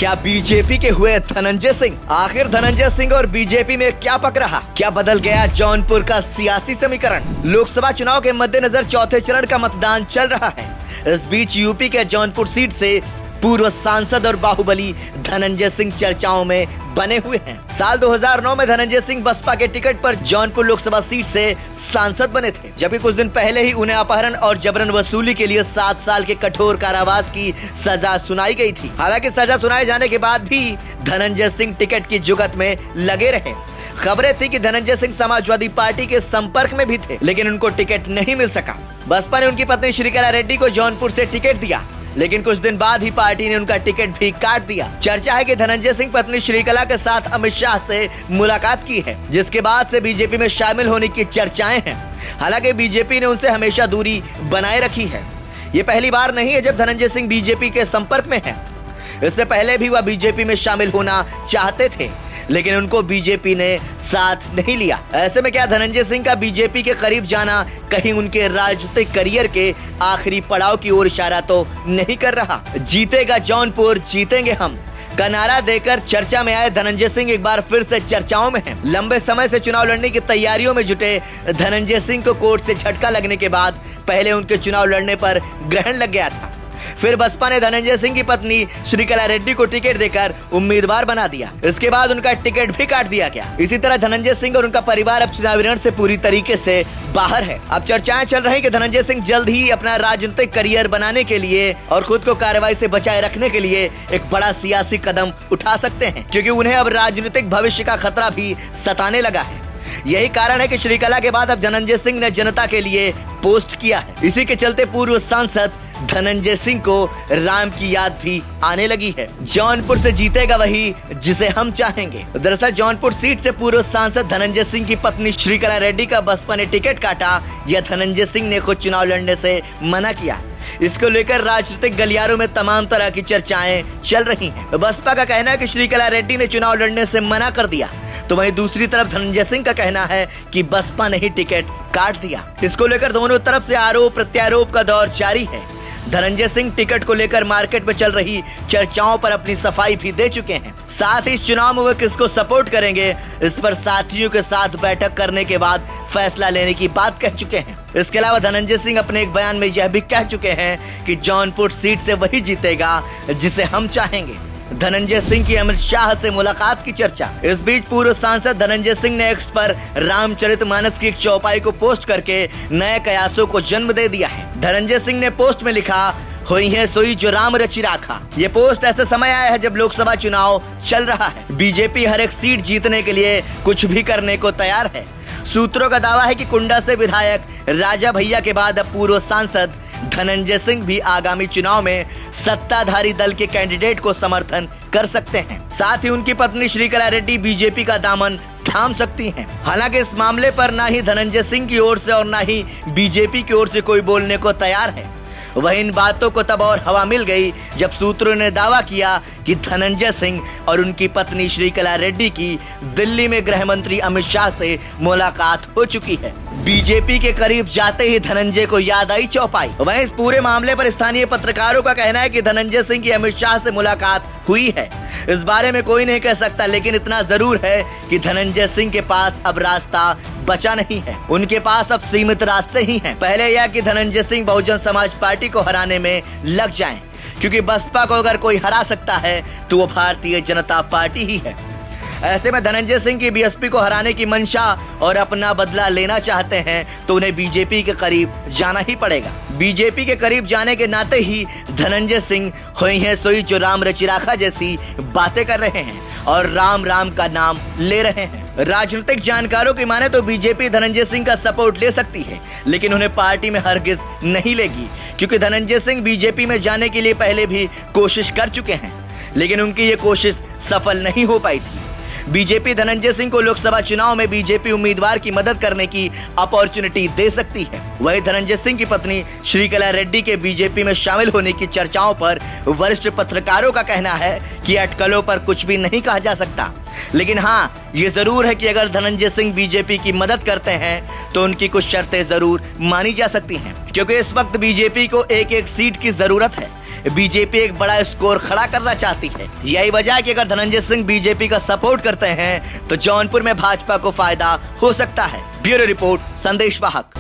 क्या बीजेपी के हुए धनंजय सिंह? आखिर धनंजय सिंह और बीजेपी में क्या पक रहा? क्या बदल गया जौनपुर का सियासी समीकरण? लोकसभा चुनाव के मद्देनजर चौथे चरण का मतदान चल रहा है। इस बीच यूपी के जौनपुर सीट से पूर्व सांसद और बाहुबली धनंजय सिंह चर्चाओं में बने हुए हैं। साल 2009 में धनंजय सिंह बसपा के टिकट पर जौनपुर लोकसभा सीट से सांसद बने थे, जबकि कुछ दिन पहले ही उन्हें अपहरण और जबरन वसूली के लिए 7 साल के कठोर कारावास की सजा सुनाई गई थी। हालांकि सजा सुनाए जाने के बाद भी धनंजय सिंह टिकट की जुगत में लगे रहे। खबरें थी कि धनंजय सिंह समाजवादी पार्टी के संपर्क में भी थे, लेकिन उनको टिकट नहीं मिल सका। बसपा ने उनकी पत्नी श्रीकला रेड्डी को जौनपुर से टिकट दिया, लेकिन कुछ दिन बाद ही पार्टी ने उनका टिकट भी काट दिया। चर्चा है कि धनंजय सिंह पत्नी श्रीकला के साथ अमित शाह से मुलाकात की है, जिसके बाद से बीजेपी में शामिल होने की चर्चाएं हैं। हालांकि बीजेपी ने उनसे हमेशा दूरी बनाए रखी है। ये पहली बार नहीं है जब धनंजय सिंह बीजेपी के संपर्क में है। इससे पहले भी वह बीजेपी में शामिल होना चाहते थे, लेकिन उनको बीजेपी ने साथ नहीं लिया। ऐसे में क्या धनंजय सिंह का बीजेपी के करीब जाना कहीं उनके राजनीतिक करियर के आखिरी पड़ाव की ओर इशारा तो नहीं कर रहा? जीतेगा जौनपुर, जीतेंगे हम का नारा देकर चर्चा में आए धनंजय सिंह एक बार फिर से चर्चाओं में हैं। लंबे समय से चुनाव लड़ने की तैयारियों में जुटे धनंजय सिंह को कोर्ट से झटका लगने के बाद पहले उनके चुनाव लड़ने पर ग्रहण लग गया था। फिर बसपा ने धनंजय सिंह की पत्नी श्रीकला रेड्डी को टिकट देकर उम्मीदवार बना दिया। इसके बाद उनका टिकट भी काट दिया गया। इसी तरह धनंजय सिंह और उनका परिवार अब चुनावी रण से पूरी तरीके से बाहर है। अब चर्चाएं चल रही कि धनंजय सिंह जल्द ही अपना राजनीतिक करियर बनाने के लिए और खुद को कार्रवाई से बचाए रखने के लिए एक बड़ा सियासी कदम उठा सकते हैं, क्योंकि उन्हें अब राजनीतिक भविष्य का खतरा भी सताने लगा है। यही कारण है कि श्रीकला के बाद अब धनंजय सिंह ने जनता के लिए पोस्ट किया है। इसी के चलते पूर्व सांसद धनंजय सिंह को राम की याद भी आने लगी है। जौनपुर से जीतेगा वही जिसे हम चाहेंगे। दरअसल जौनपुर सीट से पूर्व सांसद धनंजय सिंह की पत्नी श्रीकला रेड्डी का बसपा ने टिकट काटा या धनंजय सिंह ने खुद चुनाव लड़ने से मना किया। इसको लेकर राजनीतिक गलियारों में तमाम तरह की चर्चाएं चल रही हैं। बसपा का कहना है कि श्रीकला रेड्डी ने चुनाव लड़ने से मना कर दिया, तो वहीं दूसरी तरफ धनंजय सिंह का कहना है कि बसपा ने ही टिकट काट दिया। इसको लेकर दोनों तरफ से आरोप प्रत्यारोप का दौर जारी है। धनंजय सिंह टिकट को लेकर मार्केट में चल रही चर्चाओं पर अपनी सफाई भी दे चुके हैं। साथ ही इस चुनाव में वे किसको सपोर्ट करेंगे, इस पर साथियों के साथ बैठक करने के बाद फैसला लेने की बात कह चुके हैं। इसके अलावा धनंजय सिंह अपने एक बयान में यह भी कह चुके हैं कि जौनपुर सीट से वही जीतेगा जिसे हम चाहेंगे। धनंजय सिंह की अमित शाह से मुलाकात की चर्चा। इस बीच पूर्व सांसद धनंजय सिंह ने एक्स पर रामचरितमानस की एक चौपाई को पोस्ट करके नए कयासों को जन्म दे दिया है। धनंजय सिंह ने पोस्ट में लिखा, हुई है सोई जो राम रचि राखा। ये पोस्ट ऐसे समय आया है जब लोकसभा चुनाव चल रहा है। बीजेपी हर एक सीट जीतने के लिए कुछ भी करने को तैयार है। सूत्रों का दावा है कि कुंडा से विधायक राजा भैया के बाद अब पूर्व सांसद धनंजय सिंह भी आगामी चुनाव में सत्ताधारी दल के कैंडिडेट को समर्थन कर सकते हैं। साथ ही उनकी पत्नी श्रीकला रेड्डी बीजेपी का दामन थाम सकती हैं। हालांकि इस मामले पर ना ही धनंजय सिंह की ओर से और ना ही बीजेपी की ओर से कोई बोलने को तैयार है। वह इन बातों को तब और हवा मिल गई जब सूत्रों ने दावा किया कि धनंजय सिंह और उनकी पत्नी श्रीकला रेड्डी की दिल्ली में गृह मंत्री अमित शाह से मुलाकात हो चुकी है। बीजेपी के करीब जाते ही धनंजय को याद आई चौपाई। वहीं इस पूरे मामले पर स्थानीय पत्रकारों का कहना है कि धनंजय सिंह की अमित शाह से मुलाकात हुई है। इस बारे में कोई नहीं कह सकता, लेकिन इतना जरूर है कि धनंजय सिंह के पास अब रास्ता बचा नहीं है। उनके पास अब सीमित रास्ते ही हैं। पहले यह कि धनंजय सिंह बहुजन समाज पार्टी को हराने में लग जाएं, क्योंकि बसपा को अगर कोई हरा सकता है तो वो भारतीय जनता पार्टी ही है। ऐसे में धनंजय सिंह की बीएसपी को हराने की मंशा और अपना बदला लेना चाहते हैं तो उन्हें बीजेपी के करीब जाना ही पड़ेगा। बीजेपी के करीब जाने के नाते ही धनंजय सिंह हुई है सोई जो राम रचि राखा जैसी बातें कर रहे हैं और राम राम का नाम ले रहे हैं। राजनीतिक जानकारों की माने तो बीजेपी धनंजय सिंह का सपोर्ट ले सकती है, लेकिन उन्हें पार्टी में हरगिज नहीं लेगी, क्योंकि धनंजय सिंह बीजेपी में जाने के लिए पहले भी कोशिश कर चुके हैं, लेकिन उनकी ये कोशिश सफल नहीं हो पाई थी। बीजेपी धनंजय सिंह को लोकसभा चुनाव में बीजेपी उम्मीदवार की मदद करने की अपॉर्चुनिटी दे सकती है। वहीं धनंजय सिंह की पत्नी श्रीकला रेड्डी के बीजेपी में शामिल होने की चर्चाओं पर वरिष्ठ पत्रकारों का कहना है कि अटकलों पर कुछ भी नहीं कहा जा सकता, लेकिन हाँ, ये जरूर है कि अगर धनंजय सिंह बीजेपी की मदद करते हैं तो उनकी कुछ शर्तें जरूर मानी जा सकती हैं, क्योंकि इस वक्त बीजेपी को एक एक सीट की जरूरत है। बीजेपी एक बड़ा स्कोर खड़ा करना चाहती है। यही वजह है कि अगर धनंजय सिंह बीजेपी का सपोर्ट करते हैं तो जौनपुर में भाजपा को फायदा हो सकता है। ब्यूरो रिपोर्ट, संदेश वाहक।